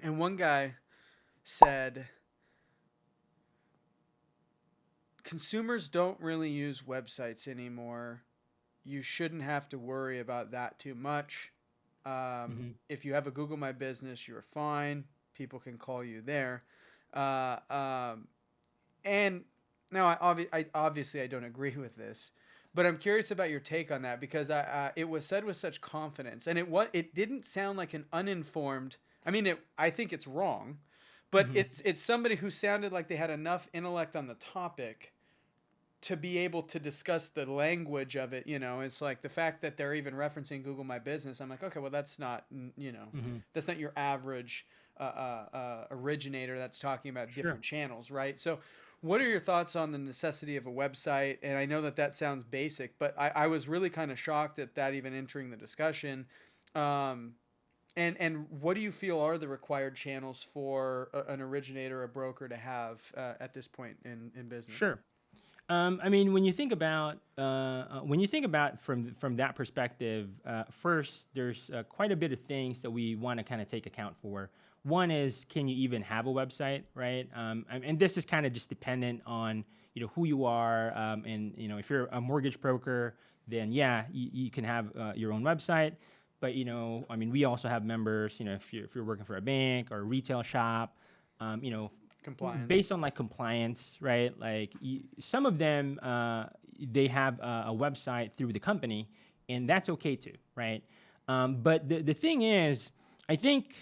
And one guy said, consumers don't really use websites anymore. You shouldn't have to worry about that too much. Mm-hmm. If you have a Google My Business, you're fine. People can call you there. Uh, um, and now, obviously I don't agree with this, but I'm curious about your take on that because it was said with such confidence, and it didn't sound like an uninformed. I mean, I think it's wrong, but Mm-hmm. it's somebody who sounded like they had enough intellect on the topic to be able to discuss the language of it. It's like the fact that they're even referencing Google My Business. I'm like, okay, well, that's not, Mm-hmm. that's not your average originator that's talking about Sure. different channels, right? So what are your thoughts on the necessity of a website? And I know that that sounds basic, but I was really kind of shocked at that even entering the discussion. um, and what do you feel are the required channels for an originator, a broker to have at this point in business? Sure. I mean, when you think about from that perspective, first there's quite a bit of things that we want to kind of take account for. One is, can you even have a website, right? And this is kind of just dependent on who you are, and if you're a mortgage broker, then yeah, you can have your own website. But I mean, we also have members. If you're working for a bank or a retail shop, you know, Compliance. based on like compliance, right? Like some of them, they have a website through the company, and that's okay too, right? But the thing is, I think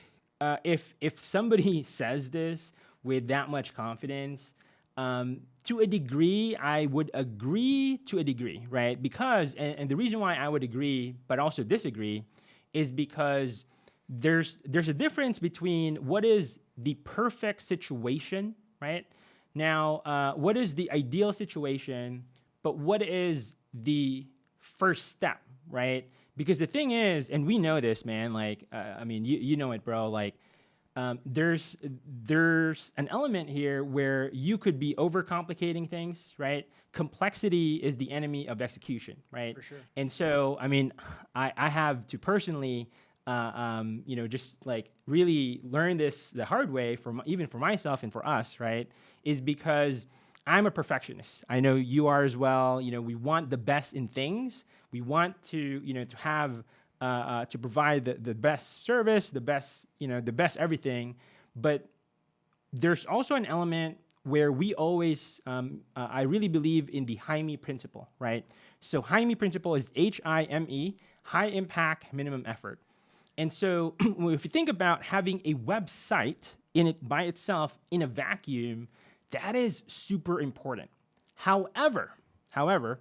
if somebody says this with that much confidence, to a degree, I would agree to a degree, right? Because and the reason why I would agree but also disagree is because there's a difference between what is the perfect situation, right? Now, what is the ideal situation, but what is the first step, right? Because the thing is, and we know this, man. Like, I mean, you know it, bro. Like, there's an element here where you could be overcomplicating things, right? Complexity is the enemy of execution, right? For sure. And so, I mean, I have to personally, just like really learn this the hard way even for myself and for us, right? Is because I'm a perfectionist. I know you are as well. We want the best in things. We want to have to provide the best service, the best everything. But there's also an element where we always, I really believe in the Jaime principle, right? So Jaime principle is HIME, high impact, minimum effort. And so if you think about having a website in it by itself in a vacuum, that is super important. However, however,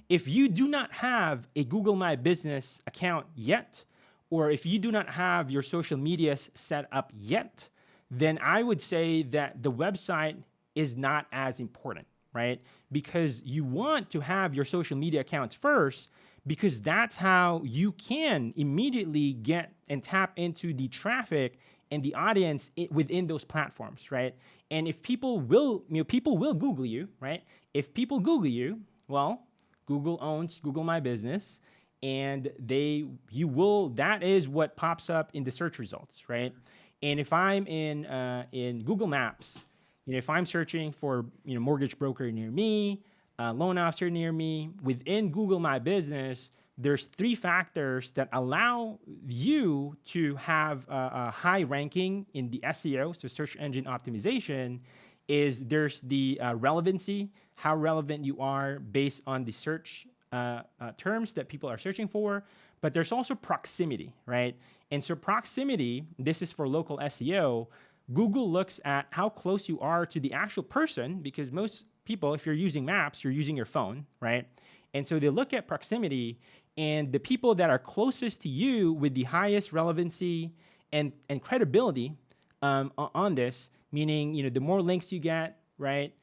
if you do not have a Google My Business account yet, or if you do not have your social medias set up yet, then I would say that the website is not as important, right? Because you want to have your social media accounts first, because that's how you can immediately get and tap into the traffic and the audience within those platforms, right? And if people will Google you, right? If people Google you, well, Google owns Google My Business, and you will that is what pops up in the search results, right? And if I'm in Google Maps, if I'm searching for mortgage broker near me, loan officer near me, within Google My Business, there's three factors that allow you to have a high ranking in the SEO, so search engine optimization. There's the relevancy, how relevant you are based on the search terms that people are searching for, but there's also proximity, right? And so proximity, this is for local SEO. Google looks at how close you are to the actual person, because most people, if you're using maps, you're using your phone, right? And so they look at proximity, and the people that are closest to you with the highest relevancy and credibility on this, meaning the more links you get, right,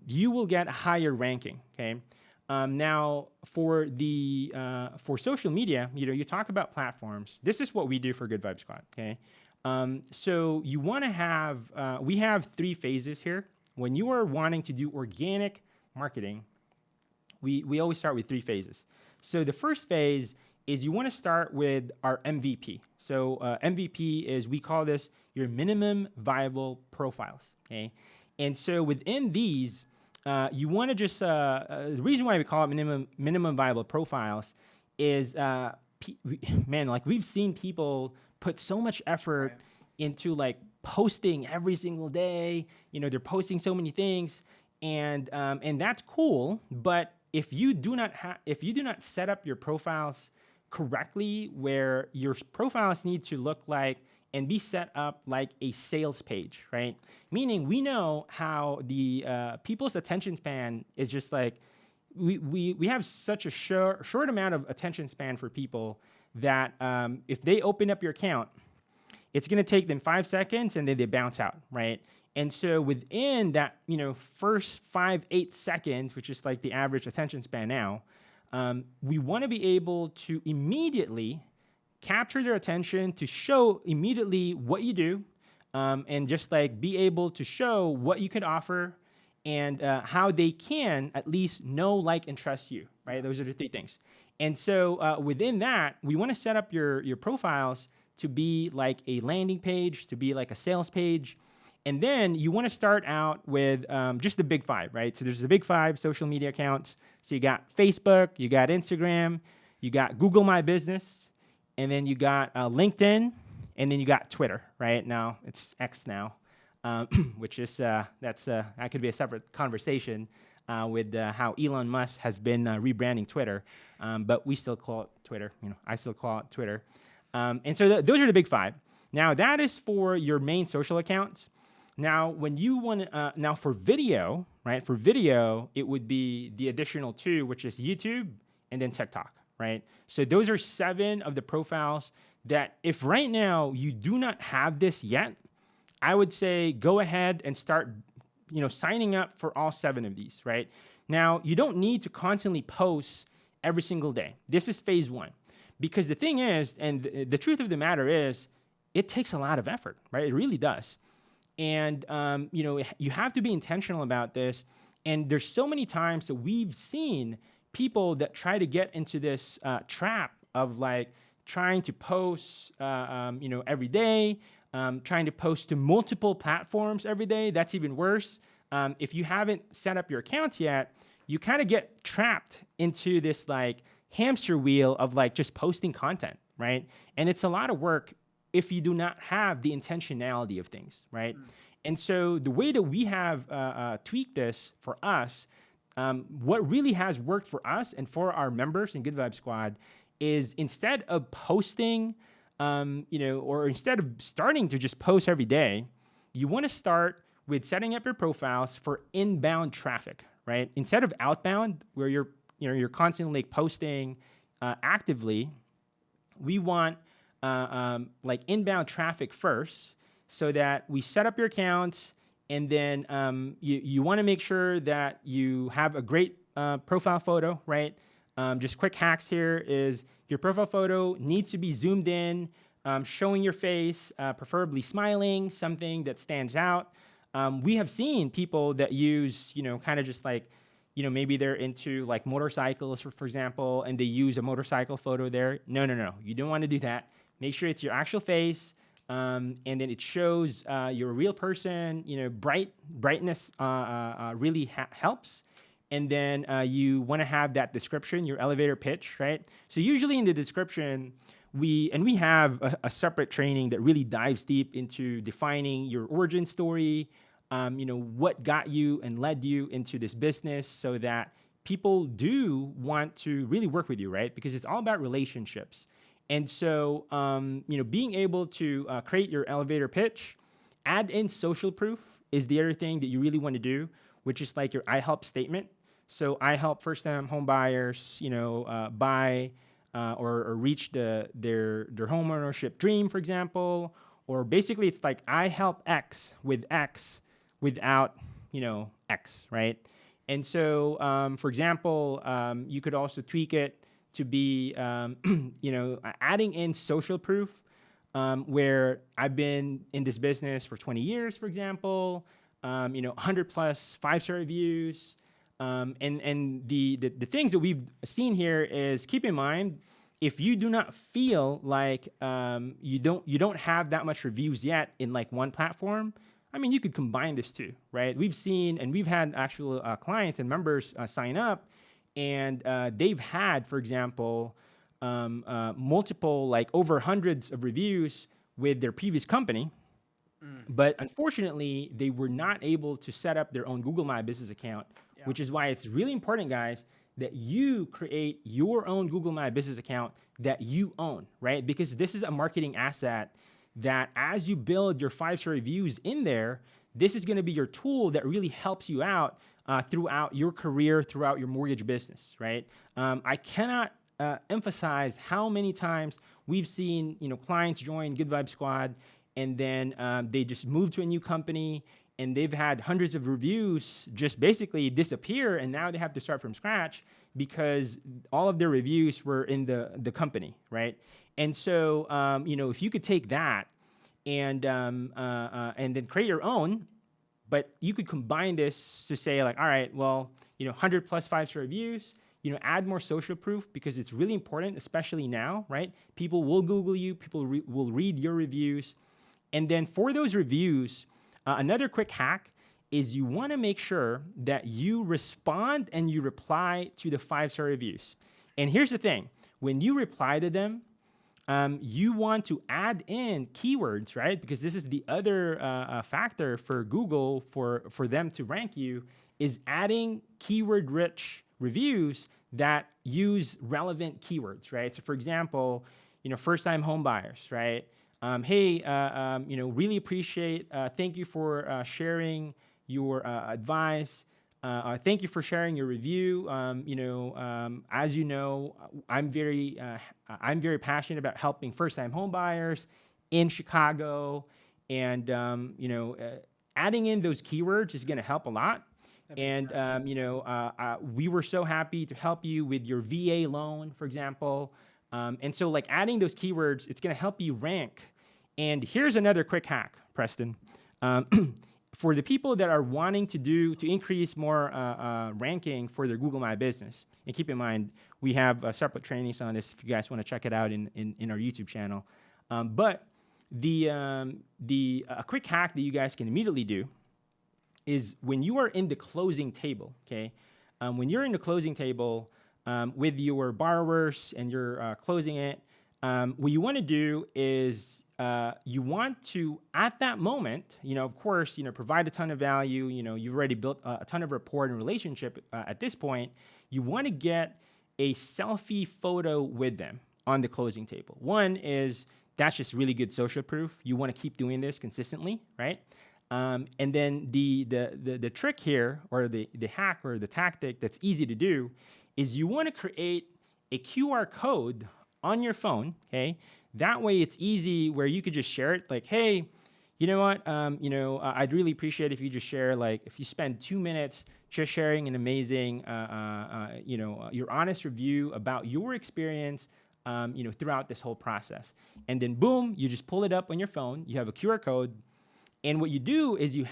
you will get a higher ranking. Okay. Now, for social media, you talk about platforms. This is what we do for Good Vibes Squad. Okay. So you want to have, we have three phases here. When you are wanting to do organic marketing, we always start with three phases. So the first phase is you want to start with our MVP. So MVP is, we call this your minimum viable profiles. Okay, and so within these, you want to just the reason why we call it minimum viable profiles is man, like we've seen people put so much effort Right. into like posting every single day. They're posting so many things, and that's cool. But if you do not set up your profiles correctly, where your profiles need to look like and be set up like a sales page, right? Meaning we know how the people's attention span is just like we have such a short amount of attention span for people that if they open up your account, it's going to take them 5 seconds and then they bounce out, right? And so within that, first 5-8 seconds, which is like the average attention span now, we want to be able to immediately capture their attention, to show immediately what you do, and just like be able to show what you could offer, and how they can at least know, like, and trust you, right? Those are the three things. And so within that, we want to set up your profiles to be like a landing page, to be like a sales page. And then you want to start out with just the big five, right? So there's the big five social media accounts. So you got Facebook, you got Instagram, you got Google My Business, and then you got LinkedIn, and then you got Twitter, right? Now it's X now, which is that could be a separate conversation with how Elon Musk has been rebranding Twitter, but we still call it Twitter. I still call it Twitter. And so those are the big five. Now that is for your main social accounts. Now, when you want to, now for video, right? For video, it would be the additional two, which is YouTube and then TikTok, right? So those are 7 of the profiles that if right now you do not have this yet, I would say go ahead and start, signing up for all 7 of these, right? Now, you don't need to constantly post every single day. This is phase 1. Because the thing is, and the truth of the matter is, it takes a lot of effort, right? It really does. And, you have to be intentional about this. And there's so many times that we've seen people that try to get into this trap of like trying to post, every day, trying to post to multiple platforms every day. That's even worse. If you haven't set up your accounts yet, you kind of get trapped into this like hamster wheel of like just posting content, right? And it's a lot of work if you do not have the intentionality of things, right? And so the way that we have tweaked this for us, what really has worked for us and for our members in Good Vibe Squad is instead of posting, or instead of starting to just post every day, you want to start with setting up your profiles for inbound traffic, right? Instead of outbound, where you're constantly posting actively, we want like inbound traffic first, so that we set up your accounts, and then you want to make sure that you have a great profile photo, right? Just quick hacks here is your profile photo needs to be zoomed in, showing your face, preferably smiling, something that stands out. We have seen people that use, kind of just like, maybe they're into like motorcycles, for example, and they use a motorcycle photo there. No. You don't want to do that. Make sure it's your actual face, and then it shows you're a real person. Brightness really helps. And then you want to have that description, your elevator pitch, right? So usually in the description, we have a separate training that really dives deep into defining your origin story, what got you and led you into this business, so that people do want to really work with you, right? Because it's all about relationships. And so, being able to create your elevator pitch, add in social proof is the other thing that you really want to do, which is like your I help statement. So I help first-time home buyers, buy or reach their home ownership dream, for example. Or basically, it's like I help X with X without, X, right? And so, for example, you could also tweak it to be, adding in social proof, where I've been in this business for 20 years, for example, 100 plus 5-star reviews. And the things that we've seen here is, keep in mind, if you do not feel like you don't have that much reviews yet in like one platform, I mean, you could combine this too, right? We've seen and we've had actual clients and members sign up, and they've had, for example, multiple, like over hundreds of reviews with their previous company. But unfortunately, they were not able to set up their own Google My Business account, Yeah. which is why it's really important, guys, that you create your own Google My Business account that you own, right? Because this is a marketing asset that as you build your 5-star reviews in there, this is going to be your tool that really helps you out throughout your career, throughout your mortgage business, right? I cannot emphasize how many times we've seen, clients join Good Vibe Squad, and then they just move to a new company, and they've had hundreds of reviews just basically disappear, and now they have to start from scratch because all of their reviews were in the company, right? And so, if you could take that and then create your own, but you could combine this to say like, all right, well, 100 plus 5-star reviews, add more social proof, because it's really important, especially now, right? People will Google you, people will read your reviews. And then for those reviews, another quick hack is you want to make sure that you respond and you reply to the 5-star reviews. And here's the thing, when you reply to them, you want to add in keywords, right? Because this is the other factor for Google for them to rank you, is adding keyword-rich reviews that use relevant keywords, right? So for example, first-time home buyers, right? Hey, really appreciate, thank you for sharing your advice. Thank you for sharing your review. As you know, I'm very passionate about helping first-time home buyers in Chicago, and adding in those keywords is going to help a lot. And we were so happy to help you with your VA loan, for example. And so, like, adding those keywords, it's going to help you rank. And here's another quick hack, Preston. For the people that are wanting to increase more ranking for their Google My Business, and keep in mind, we have separate trainings on this if you guys want to check it out in our YouTube channel. But a quick hack that you guys can immediately do is when you are in the closing table, okay? When you're in the closing table with your borrowers and you're closing it, what you want to do is you want to, at that moment, of course, provide a ton of value. You've already built a ton of rapport and relationship at this point. You want to get a selfie photo with them on the closing table. One is that's just really good social proof. You want to keep doing this consistently, right? And then the trick here, or the hack or the tactic that's easy to do, is you want to create a QR code on your phone, okay? That way it's easy where you could just share it, like, hey, you know what, I'd really appreciate if you just share, like, if you spend 2 minutes just sharing an amazing, your honest review about your experience, throughout this whole process. And then boom, you just pull it up on your phone, you have a QR code, and what you do is you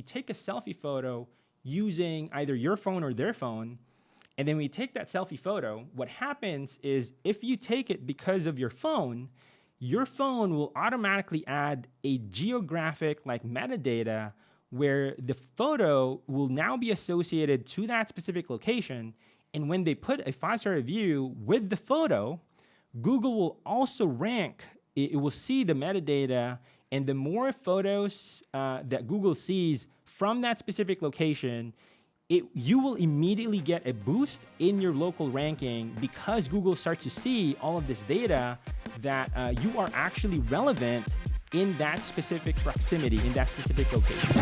take a selfie photo using either your phone or their phone. And then when you take that selfie photo, what happens is if you take it because of your phone will automatically add a geographic, like, metadata where the photo will now be associated to that specific location. And when they put a 5-star review with the photo, Google will also rank, it will see the metadata, and the more photos that Google sees from that specific location, you will immediately get a boost in your local ranking, because Google starts to see all of this data that you are actually relevant in that specific proximity, in that specific location.